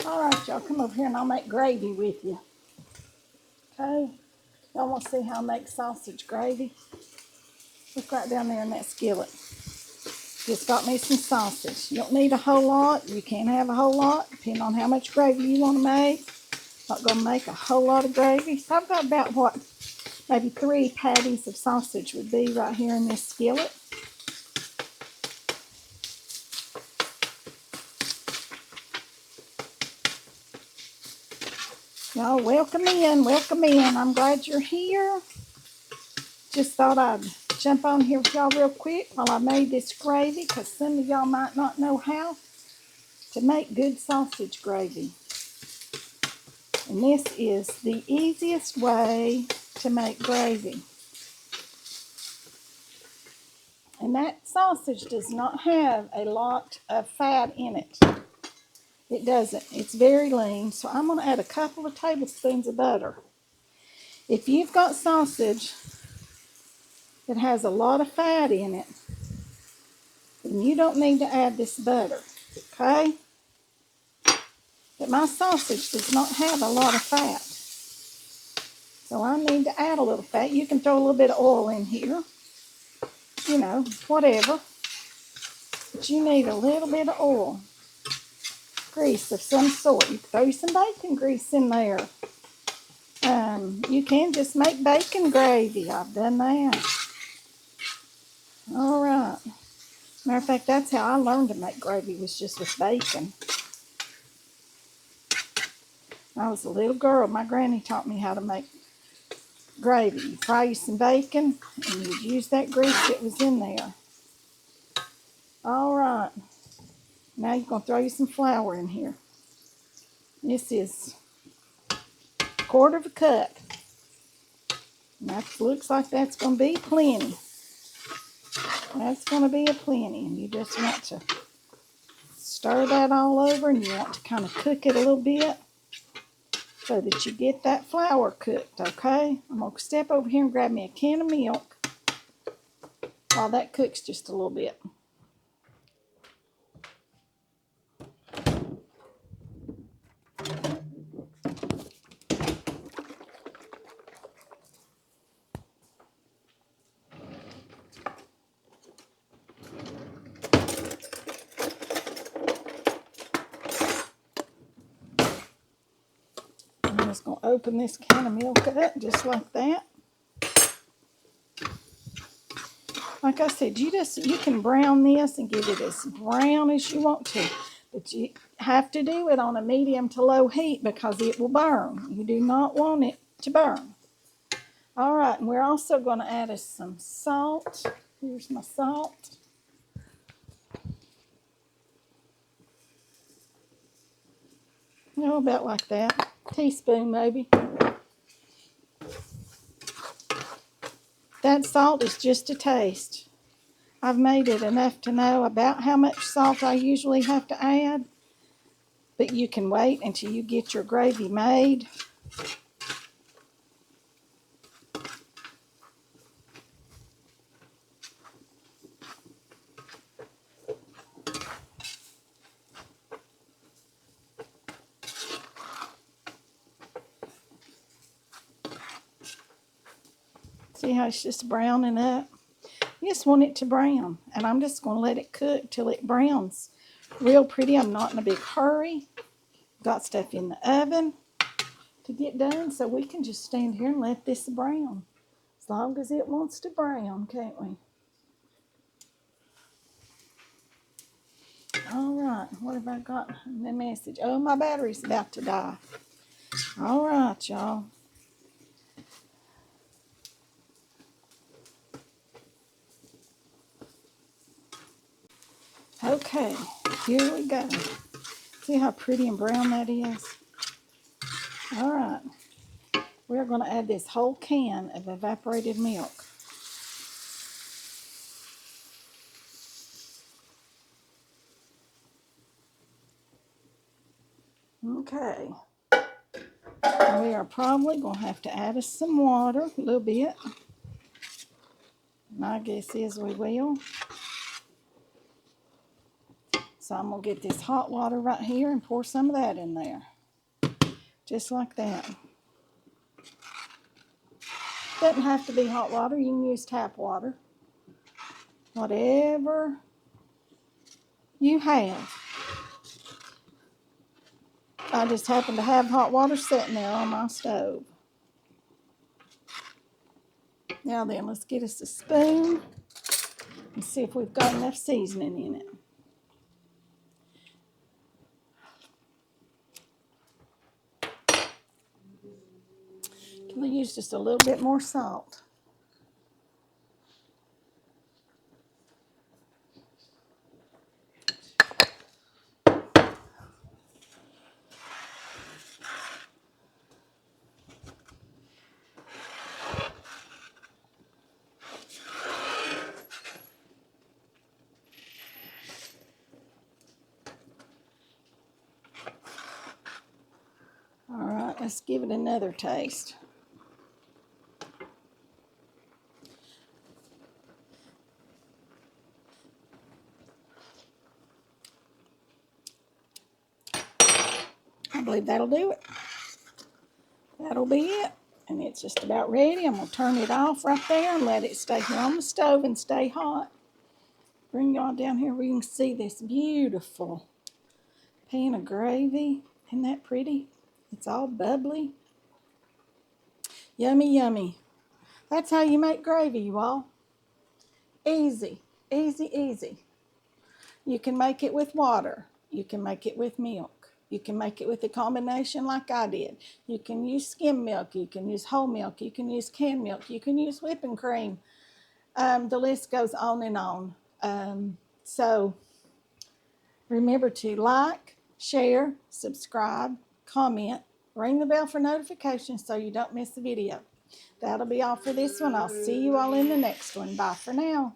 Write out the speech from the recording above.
All right, y'all, come over here and I'll make gravy with you. Okay? Y'all want to see how I make sausage gravy? Look right down there in that skillet. Just got me some sausage. You don't need a whole lot. You can have a whole lot, depending on how much gravy you want to make. Not going to make a whole lot of gravy. So I've got about, what, maybe 3 patties of sausage would be right here in this skillet. Y'all, welcome in, welcome in. I'm glad you're here. Just thought I'd jump on here with y'all real quick while I made this gravy, because some of y'all might not know how to make good sausage gravy. And this is the easiest way to make gravy. And that sausage does not have a lot of fat in it. It doesn't. It's very lean. So I'm going to add a couple of tablespoons of butter. If you've got sausage that has a lot of fat in it, then you don't need to add this butter. Okay? But my sausage does not have a lot of fat. So I need to add a little fat. You can throw a little bit of oil in here. You know, whatever. But you need a little bit of oil. Grease of some sort. You can throw some bacon grease in there. You can just make bacon gravy. I've done that. All right. Matter of fact, that's how I learned to make gravy, was just with bacon. When I was a little girl, my granny taught me how to make gravy. You fry you some bacon, and you'd use that grease that was in there. All right. Now you're going to throw you some flour in here. This is a quarter of a cup. And that looks like that's going to be plenty. That's going to be a plenty. And you just want to stir that all over, and you want to kind of cook it a little bit so that you get that flour cooked, okay? I'm going to step over here and grab me a can of milk while that cooks just a little bit. I'm just going to open this can of milk up just like that. Like I said, you can brown this and get it as brown as you want to. But you have to do it on a medium to low heat because it will burn. You do not want it to burn. All right, and we're also going to add us some salt. Here's my salt. About like that. Teaspoon maybe. That salt is just a taste. I've made it enough to know about how much salt I usually have to add. But you can wait until you get your gravy made. See how it's just browning up? You just want it to brown. And I'm just going to let it cook till it browns real pretty. I'm not in a big hurry. Got stuff in the oven to get done, so we can just stand here and let this brown. As long as it wants to brown, can't we? All right, what have I got in the message? Oh, my battery's about to die. All right, y'all. Okay, here we go. See how pretty and brown that is? All right. We're going to add this whole can of evaporated milk. Okay. We are probably going to have to add us some water, a little bit. My guess is we will. So I'm going to get this hot water right here and pour some of that in there. Just like that. Doesn't have to be hot water. You can use tap water. Whatever you have. I just happen to have hot water sitting there on my stove. Now then, let's get us a spoon and see if we've got enough seasoning in it. Can we use just a little bit more salt? All right, let's give it another taste. I believe that'll do it. That'll be it. And it's just about ready. I'm going to turn it off right there and let it stay here on the stove and stay hot. Bring y'all down here where you can see this beautiful pan of gravy. Isn't that pretty? It's all bubbly. Yummy, yummy. That's how you make gravy, you all. Easy, easy, easy. You can make it with water. You can make it with milk. You can make it with a combination like I did. You can use skim milk. You can use whole milk. You can use canned milk. You can use whipping cream. The list goes on and on. So remember to like, share, subscribe, comment, ring the bell for notifications so you don't miss a video. That'll be all for this one. I'll see you all in the next one. Bye for now.